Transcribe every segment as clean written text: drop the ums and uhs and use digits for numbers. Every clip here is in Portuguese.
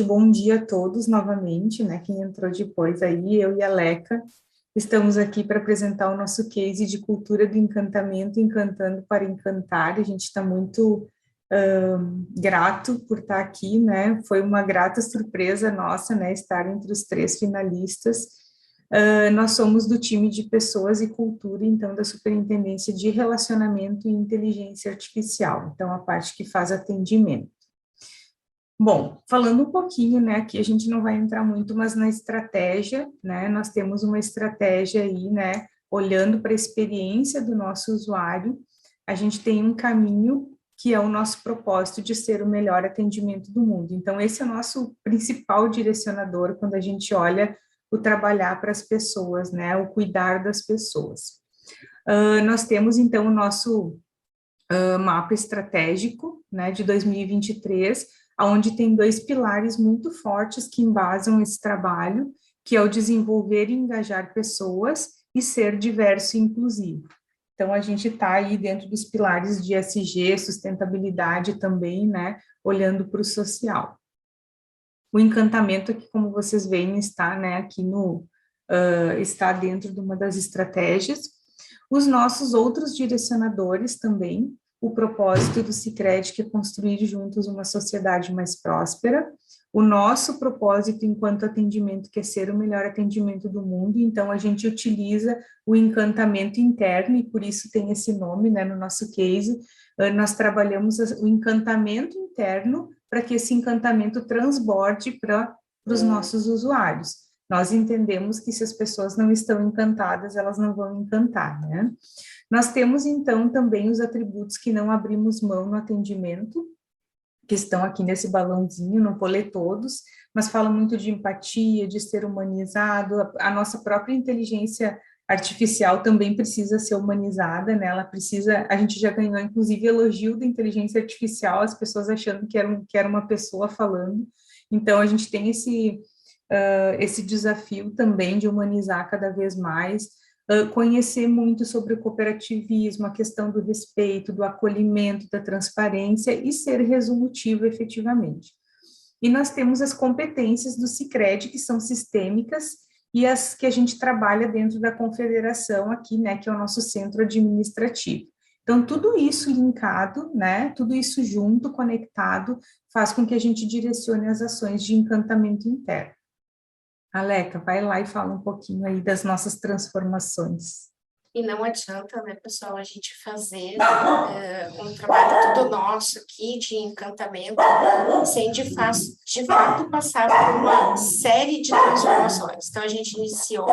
Primeiramente, bom dia a todos novamente, né? Quem entrou depois aí, eu e a Leca, estamos aqui para apresentar o nosso case de cultura do encantamento, encantando para encantar. A gente está muito grato por estar aqui, né? Foi uma grata surpresa nossa, né? Estar entre os três finalistas. Nós somos do time de pessoas e cultura, então, da Superintendência de Relacionamento e Inteligência Artificial, então, a parte que faz atendimento. Bom, falando um pouquinho, né, aqui a gente não vai entrar muito, mas na estratégia, né, nós temos uma estratégia aí, né, olhando para a experiência do nosso usuário, a gente tem um caminho que é o nosso propósito de ser o melhor atendimento do mundo. Então, esse é o nosso principal direcionador quando a gente olha o trabalhar para as pessoas, né, o cuidar das pessoas. Nós temos, então, o nosso mapa estratégico, né, de 2023, onde tem dois pilares muito fortes que embasam esse trabalho, que é o desenvolver e engajar pessoas e ser diverso e inclusivo. Então, a gente está aí dentro dos pilares de ESG, sustentabilidade também, né, olhando para o social. O encantamento, que como vocês veem, está, né, aqui no, está dentro de uma das estratégias. Os nossos outros direcionadores também, o propósito do Sicredi, que é construir juntos uma sociedade mais próspera, o nosso propósito enquanto atendimento, que é ser o melhor atendimento do mundo, então a gente utiliza o encantamento interno, e por isso tem esse nome, né, no nosso case, nós trabalhamos o encantamento interno para que esse encantamento transborde para os nossos usuários. Nós entendemos que se as pessoas não estão encantadas, elas não vão encantar, né? Nós temos, então, também os atributos que não abrimos mão no atendimento, que estão aqui nesse balãozinho, não vou ler todos, mas fala muito de empatia, de ser humanizado, a nossa própria inteligência artificial também precisa ser humanizada, né? Ela precisa, a gente já ganhou, inclusive, elogio da inteligência artificial, as pessoas achando que era uma pessoa falando, então a gente tem esse desafio também de humanizar cada vez mais, conhecer muito sobre o cooperativismo, a questão do respeito, do acolhimento, da transparência e ser resolutivo efetivamente. E nós temos as competências do Sicredi, que são sistêmicas, e as que a gente trabalha dentro da confederação aqui, né, que é o nosso centro administrativo. Então, tudo isso linkado, né, tudo isso junto, conectado, faz com que a gente direcione as ações de encantamento interno. Aleca, vai lá e fala um pouquinho aí das nossas transformações. E não adianta, né, pessoal, a gente fazer um trabalho todo nosso aqui de encantamento sem de fato passar por uma série de transformações. Então, a gente iniciou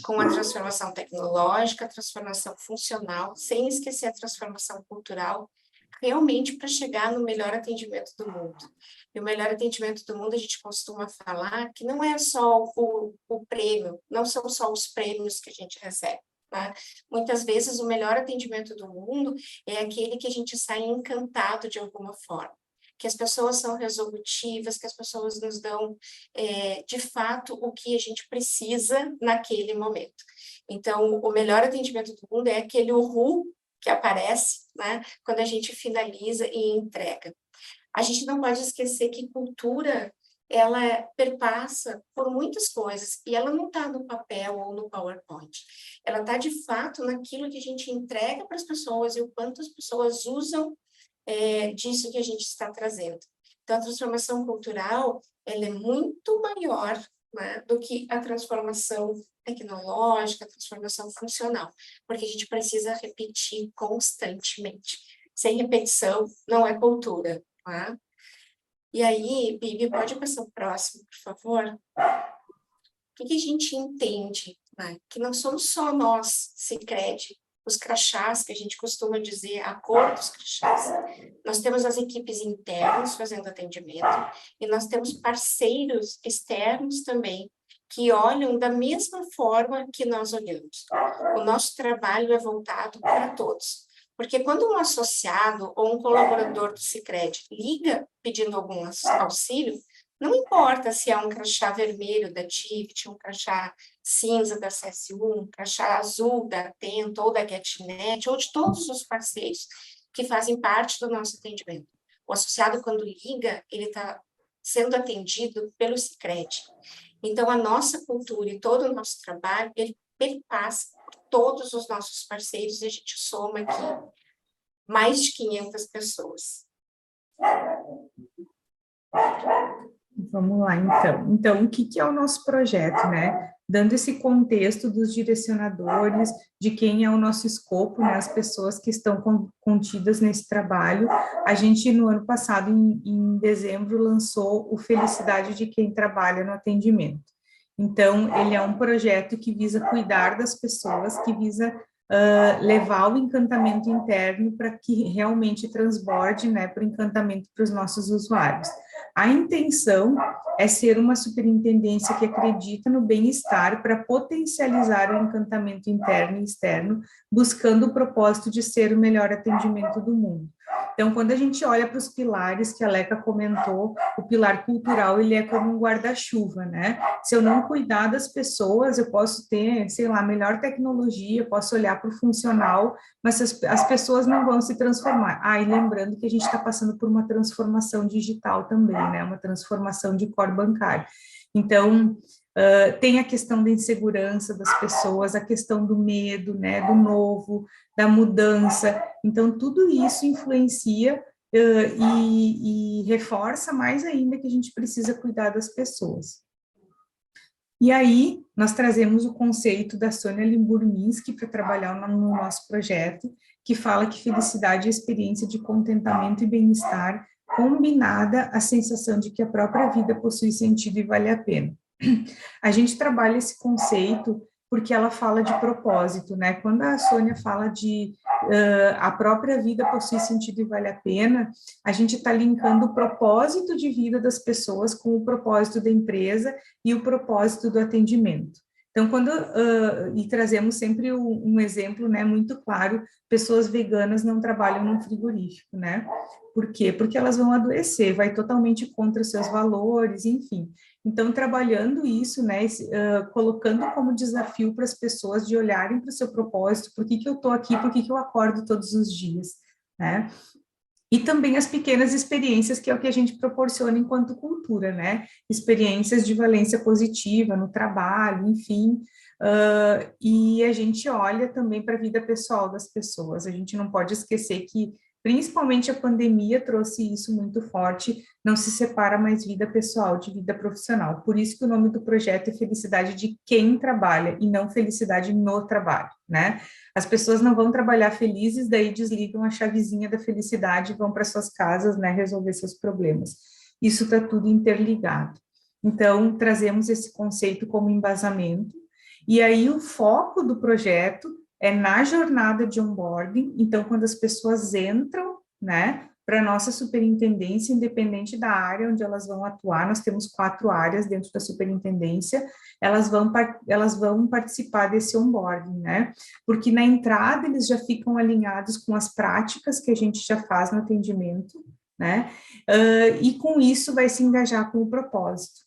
com a transformação tecnológica, a transformação funcional, sem esquecer a transformação cultural, realmente para chegar no melhor atendimento do mundo. E o melhor atendimento do mundo, a gente costuma falar que não é só o prêmio, não são só os prêmios que a gente recebe. Tá? Muitas vezes o melhor atendimento do mundo é aquele que a gente sai encantado de alguma forma, que as pessoas são resolutivas, que as pessoas nos dão de fato o que a gente precisa naquele momento. Então, o melhor atendimento do mundo é aquele uhul que aparece, né, quando a gente finaliza e entrega. A gente não pode esquecer que cultura ela perpassa por muitas coisas, e ela não está no papel ou no PowerPoint. Ela está, de fato, naquilo que a gente entrega para as pessoas e o quanto as pessoas usam disso que a gente está trazendo. Então, a transformação cultural, ela é muito maior, né, do que a transformação tecnológica, a transformação funcional, porque a gente precisa repetir constantemente. Sem repetição, não é cultura, tá? E aí, Bibi, pode passar o próximo, por favor? O que a gente entende, né? Que não somos só nós, Sicredi, os crachás, que a gente costuma dizer, a cor dos crachás. Nós temos as equipes internas fazendo atendimento e nós temos parceiros externos também, que olham da mesma forma que nós olhamos. O nosso trabalho é voltado para todos. Porque quando um associado ou um colaborador do Sicredi liga pedindo algum auxílio, não importa se é um crachá vermelho da Tift, um crachá cinza da CSU, um crachá azul da Atento ou da GetNet, ou de todos os parceiros que fazem parte do nosso atendimento. O associado, quando liga, ele está sendo atendido pelo Sicredi. Então, a nossa cultura e todo o nosso trabalho, ele perpassa todos os nossos parceiros, e a gente soma aqui mais de 500 pessoas. Vamos lá, então. Então, o que que é o nosso projeto, né? Dando esse contexto dos direcionadores, de quem é o nosso escopo, né? As pessoas que estão contidas nesse trabalho. A gente, no ano passado, em dezembro, lançou o Felicidade de Quem Trabalha no Atendimento. Então, ele é um projeto que visa cuidar das pessoas, que visa levar o encantamento interno para que realmente transborde, né, para o encantamento para os nossos usuários. A intenção é ser uma superintendência que acredita no bem-estar para potencializar o encantamento interno e externo, buscando o propósito de ser o melhor atendimento do mundo. Então, quando a gente olha para os pilares que a Leca comentou, o pilar cultural, ele é como um guarda-chuva, né? Se eu não cuidar das pessoas, eu posso ter, sei lá, melhor tecnologia, posso olhar para o funcional, mas as pessoas não vão se transformar. Ah, e lembrando que a gente está passando por uma transformação digital também, né? Uma transformação de core bancário. Então, tem a questão da insegurança das pessoas, a questão do medo, né? Do novo, da mudança. Então, tudo isso influencia e reforça mais ainda que a gente precisa cuidar das pessoas. E aí, nós trazemos o conceito da Sônia Limburminski para trabalhar no nosso projeto, que fala que felicidade é experiência de contentamento e bem-estar, combinada à sensação de que a própria vida possui sentido e vale a pena. A gente trabalha esse conceito porque ela fala de propósito, né? Quando a Sônia fala de a própria vida possui sentido e vale a pena, a gente está linkando o propósito de vida das pessoas com o propósito da empresa e o propósito do atendimento. Então, e trazemos sempre um exemplo, né, muito claro, pessoas veganas não trabalham num frigorífico, né? Por quê? Porque elas vão adoecer, vai totalmente contra os seus valores, enfim. Então, trabalhando isso, né, colocando como desafio para as pessoas de olharem para o seu propósito, por que que eu estou aqui, por que que eu acordo todos os dias, né? E também as pequenas experiências, que é o que a gente proporciona enquanto cultura, né? Experiências de valência positiva no trabalho, enfim. E a gente olha também para a vida pessoal das pessoas. A gente não pode esquecer que, principalmente, a pandemia trouxe isso muito forte, não se separa mais vida pessoal de vida profissional. Por isso que o nome do projeto é Felicidade de Quem Trabalha, e não Felicidade no Trabalho, né? As pessoas não vão trabalhar felizes, daí desligam a chavezinha da felicidade e vão para suas casas, né, resolver seus problemas. Isso está tudo interligado. Então, trazemos esse conceito como embasamento, e aí o foco do projeto é na jornada de onboarding. Então, quando as pessoas entram, né, para a nossa superintendência, independente da área onde elas vão atuar, nós temos 4 áreas dentro da superintendência, elas vão participar desse onboarding, né? Porque na entrada eles já ficam alinhados com as práticas que a gente já faz no atendimento, né? E com isso vai se engajar com o propósito.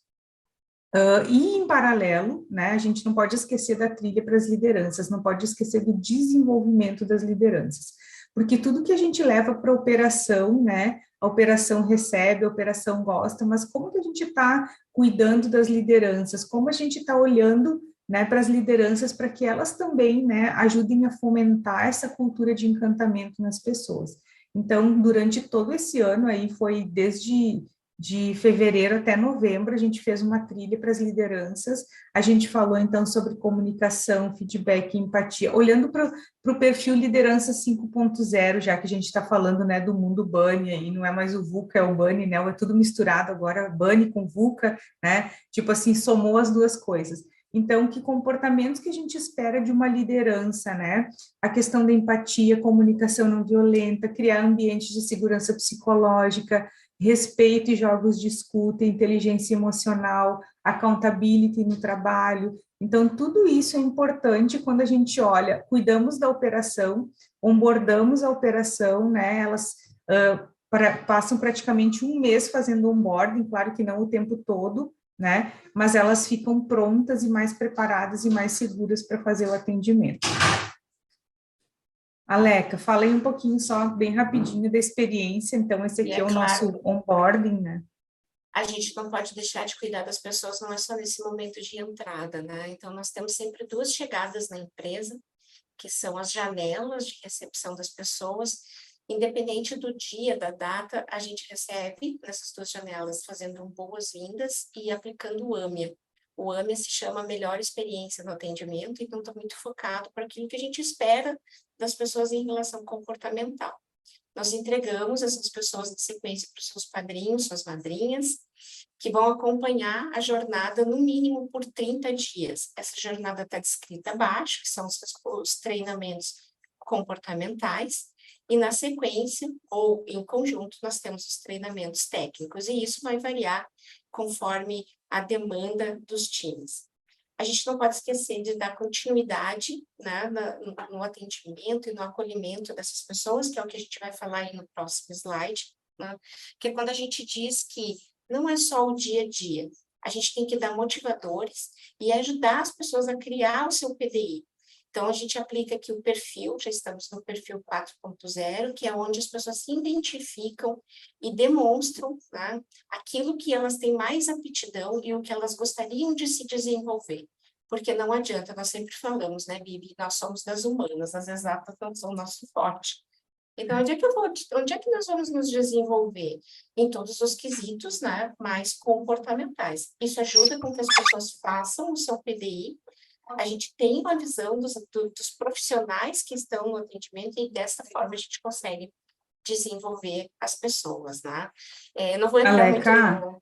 E em paralelo, né, a gente não pode esquecer da trilha para as lideranças, não pode esquecer do desenvolvimento das lideranças, porque tudo que a gente leva para a operação, né, a operação recebe, a operação gosta, mas como que a gente está cuidando das lideranças, como a gente está olhando, né, para as lideranças para que elas também, né, ajudem a fomentar essa cultura de encantamento nas pessoas. Então, durante todo esse ano aí, foi desde de fevereiro até novembro, a gente fez uma trilha para as lideranças, a gente falou então sobre comunicação, feedback e empatia, olhando para o perfil liderança 5.0, já que a gente está falando, né, do mundo Bunny aí, não é mais o VUCA, é o Bunny, né, é tudo misturado agora, Bunny com VUCA, né, tipo assim, somou as duas coisas. Então, que comportamentos que a gente espera de uma liderança, né? A questão da empatia, comunicação não violenta, criar ambientes de segurança psicológica, respeito e jogos de escuta, inteligência emocional, accountability no trabalho. Então, tudo isso é importante quando a gente olha, cuidamos da operação, onboardamos a operação, né? Elas passam praticamente um mês fazendo onboarding, claro que não o tempo todo, né? Mas elas ficam prontas e mais preparadas e mais seguras para fazer o atendimento. Aleca, fala aí um pouquinho só, bem rapidinho, da experiência. Então, esse aqui é o nosso onboarding, né? a gente não pode deixar de cuidar das pessoas, não é só nesse momento de entrada, né? Então, nós temos sempre duas chegadas na empresa, que são as janelas de recepção das pessoas. Independente do dia, da data, a gente recebe nessas duas janelas, fazendo boas-vindas e aplicando o AMIA. O AMIA se chama Melhor Experiência no Atendimento, então está muito focado para aquilo que a gente espera das pessoas em relação comportamental. Nós entregamos essas pessoas de sequência para os seus padrinhos, suas madrinhas, que vão acompanhar a jornada no mínimo por 30 dias. Essa jornada está descrita abaixo, que são os treinamentos comportamentais, e na sequência, ou em conjunto, nós temos os treinamentos técnicos, e isso vai variar conforme a demanda dos times. A gente não pode esquecer de dar continuidade, né, no atendimento e no acolhimento dessas pessoas, que é o que a gente vai falar aí no próximo slide, né? Que é quando a gente diz que não é só o dia a dia, a gente tem que dar motivadores e ajudar as pessoas a criar o seu PDI. Então, a gente aplica aqui o perfil, já estamos no perfil 4.0, que é onde as pessoas se identificam e demonstram, né, aquilo que elas têm mais aptidão e o que elas gostariam de se desenvolver. Porque não adianta, nós sempre falamos, né, Bibi, nós somos das humanas, as exatas não são o nosso forte. Então, onde é que nós vamos nos desenvolver? Em todos os quesitos, né, mais comportamentais. Isso ajuda com que as pessoas façam o seu PDI, a gente tem uma visão dos profissionais que estão no atendimento e dessa forma a gente consegue desenvolver as pessoas, né? Não vou entrar muito Aleca, no...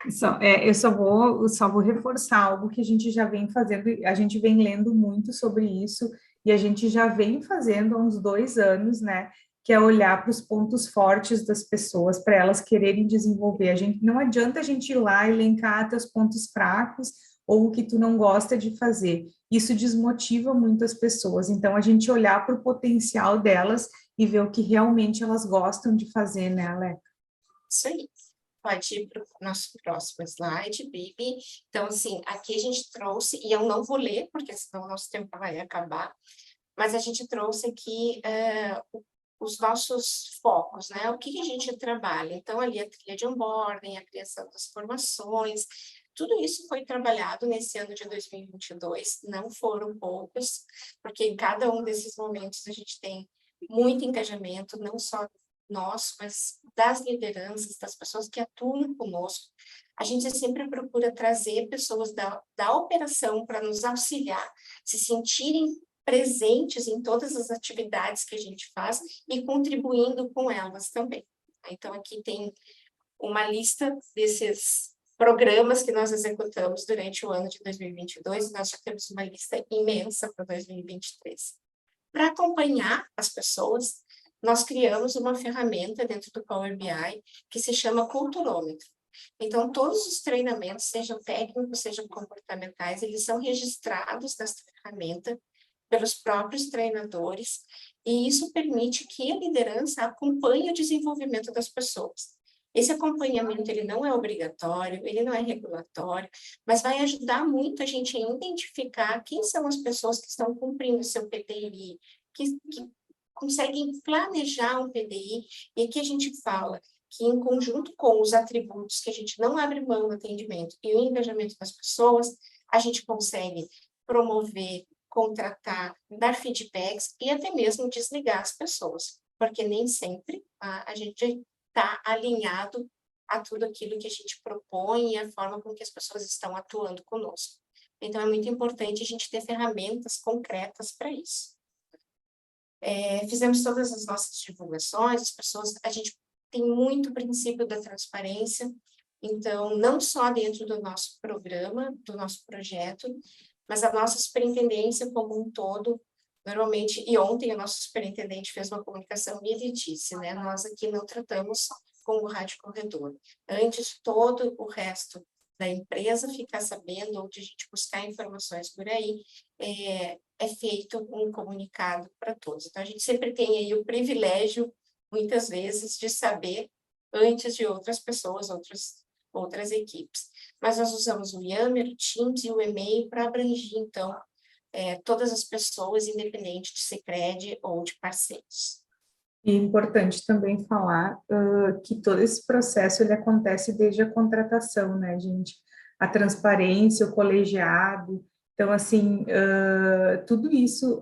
eu só vou reforçar algo que a gente já vem fazendo, a gente vem lendo muito sobre isso, e a gente já vem fazendo há uns 2 anos, né? Que é olhar para os pontos fortes das pessoas, para elas quererem desenvolver. Não adianta a gente ir lá e elencar teus pontos fracos ou o que tu não gosta de fazer. Isso desmotiva muitas pessoas. Então, a gente olhar para o potencial delas e ver o que realmente elas gostam de fazer, né, Aleca? Isso aí. Pode ir para o nosso próximo slide, Bibi. Então, assim, aqui a gente trouxe, e eu não vou ler, porque senão o nosso tempo vai acabar, mas a gente trouxe aqui os nossos focos, né? O que que a gente trabalha? Então, ali a trilha de onboarding, a criação das formações, tudo isso foi trabalhado nesse ano de 2022, não foram poucos, porque em cada um desses momentos a gente tem muito engajamento, não só nosso, mas das lideranças, das pessoas que atuam conosco. A gente sempre procura trazer pessoas da operação para nos auxiliar, se sentirem presentes em todas as atividades que a gente faz e contribuindo com elas também. Então, aqui tem uma lista desses programas que nós executamos durante o ano de 2022, e nós já temos uma lista imensa para 2023. Para acompanhar as pessoas, nós criamos uma ferramenta dentro do Power BI que se chama Culturômetro. Então, todos os treinamentos, sejam técnicos, sejam comportamentais, eles são registrados nessa ferramenta pelos próprios treinadores, e isso permite que a liderança acompanhe o desenvolvimento das pessoas. Esse acompanhamento ele não é obrigatório, ele não é regulatório, mas vai ajudar muito a gente a identificar quem são as pessoas que estão cumprindo o seu PDI, que conseguem planejar um PDI, e aqui a gente fala que em conjunto com os atributos que a gente não abre mão no atendimento e o engajamento das pessoas, a gente consegue promover, contratar, dar feedbacks e até mesmo desligar as pessoas, porque nem sempre a gente está alinhado a tudo aquilo que a gente propõe e a forma com que as pessoas estão atuando conosco. Então, é muito importante a gente ter ferramentas concretas para isso. Fizemos todas as nossas divulgações, as pessoas, a gente tem muito princípio da transparência, então, não só dentro do nosso programa, do nosso projeto, mas a nossa superintendência como um todo, normalmente, e ontem o nosso superintendente fez uma comunicação e ele disse, né, nós aqui não tratamos com o rádio corredor. Antes, todo o resto da empresa ficar sabendo, ou de a gente buscar informações por aí, é feito um comunicado para todos. Então, a gente sempre tem aí o privilégio, muitas vezes, de saber antes de outras pessoas, outras equipes. Mas nós usamos o Yammer, o Teams e o e-mail para abranger, então, todas as pessoas, independente de Sicredi ou de parceiros. E é importante também falar que todo esse processo ele acontece desde a contratação, né, gente? A transparência, o colegiado. Então, assim, tudo isso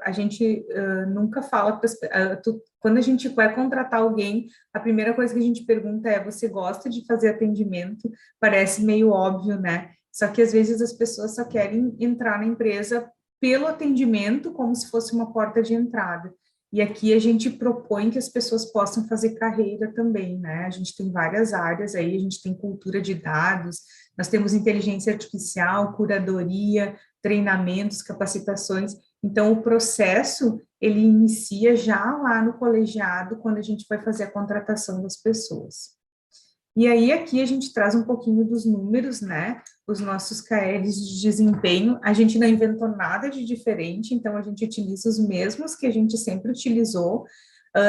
a gente nunca fala para quando a gente vai contratar alguém, a primeira coisa que a gente pergunta é: você gosta de fazer atendimento? Parece meio óbvio, né? Só que às vezes as pessoas só querem entrar na empresa pelo atendimento, como se fosse uma porta de entrada. E aqui a gente propõe que as pessoas possam fazer carreira também, né? A gente tem várias áreas aí, a gente tem cultura de dados, nós temos inteligência artificial, curadoria, treinamentos, capacitações. Então, o processo, ele inicia já lá no colegiado, quando a gente vai fazer a contratação das pessoas. E aí, aqui a gente traz um pouquinho dos números, né? Os nossos KRs de desempenho. A gente não inventou nada de diferente, então a gente utiliza os mesmos que a gente sempre utilizou,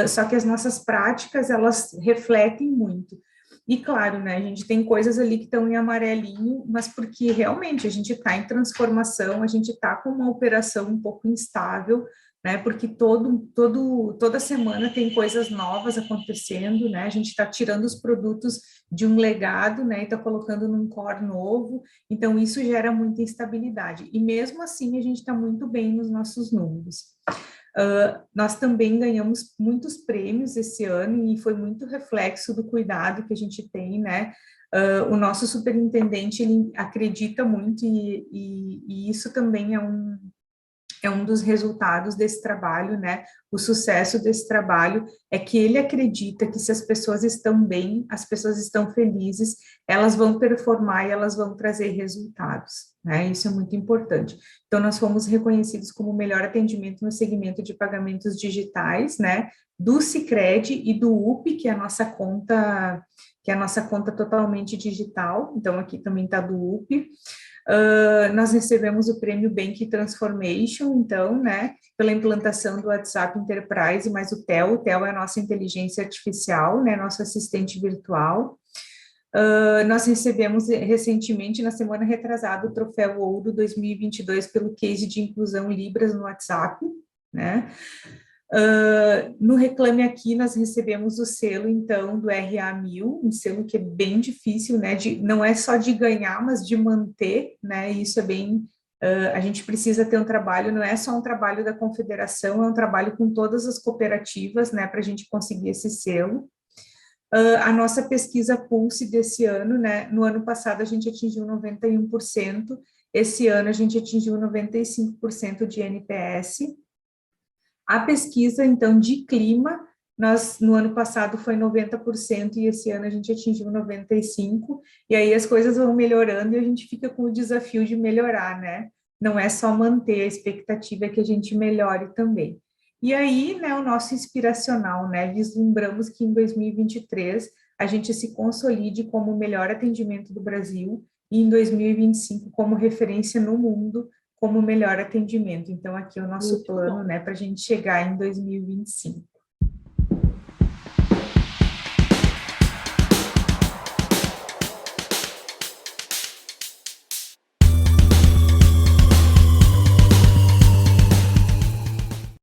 só que as nossas práticas, elas refletem muito. E claro, né, a gente tem coisas ali que estão em amarelinho, mas porque realmente a gente está em transformação, a gente está com uma operação um pouco instável, né? Porque toda semana tem coisas novas acontecendo, né? A gente está tirando os produtos de um legado, né? E está colocando num core novo, então isso gera muita instabilidade. E mesmo assim a gente está muito bem nos nossos números. Nós também ganhamos muitos prêmios esse ano e foi muito reflexo do cuidado que a gente tem, né? O nosso superintendente, ele acredita muito e isso também é um dos resultados desse trabalho, né? O sucesso desse trabalho é que ele acredita que se as pessoas estão bem, as pessoas estão felizes, elas vão performar e elas vão trazer resultados, né? Isso é muito importante. Então, nós fomos reconhecidos como o melhor atendimento no segmento de pagamentos digitais, né? Do Sicredi e do UP, que é a nossa conta totalmente digital. Então, aqui também está do UP. Nós recebemos o prêmio Bank Transformation, então, né, pela implantação do WhatsApp Enterprise, mas o TEL é a nossa inteligência artificial, né, nosso assistente virtual. Nós recebemos recentemente, na semana retrasada, o troféu Ouro 2022 pelo case de inclusão Libras no WhatsApp, né. No Reclame Aqui, nós recebemos o selo, então, do RA1000, um selo que é bem difícil, né, não é só de ganhar, mas de manter, né, isso é bem, a gente precisa ter um trabalho, não é só um trabalho da confederação, é um trabalho com todas as cooperativas, né, para a gente conseguir esse selo. A nossa pesquisa Pulse desse ano, né, no ano passado a gente atingiu 91%, esse ano a gente atingiu 95% de NPS. A pesquisa, então, de clima, no ano passado foi 90% e esse ano a gente atingiu 95%, e aí as coisas vão melhorando e a gente fica com o desafio de melhorar, né? Não é só manter, a expectativa é que a gente melhore também. E aí, né, o nosso inspiracional, né? Vislumbramos que em 2023 a gente se consolide como o melhor atendimento do Brasil e em 2025 como referência no mundo como melhor atendimento. Então, aqui é o nosso Muito plano, bom. né, para a gente chegar em 2025.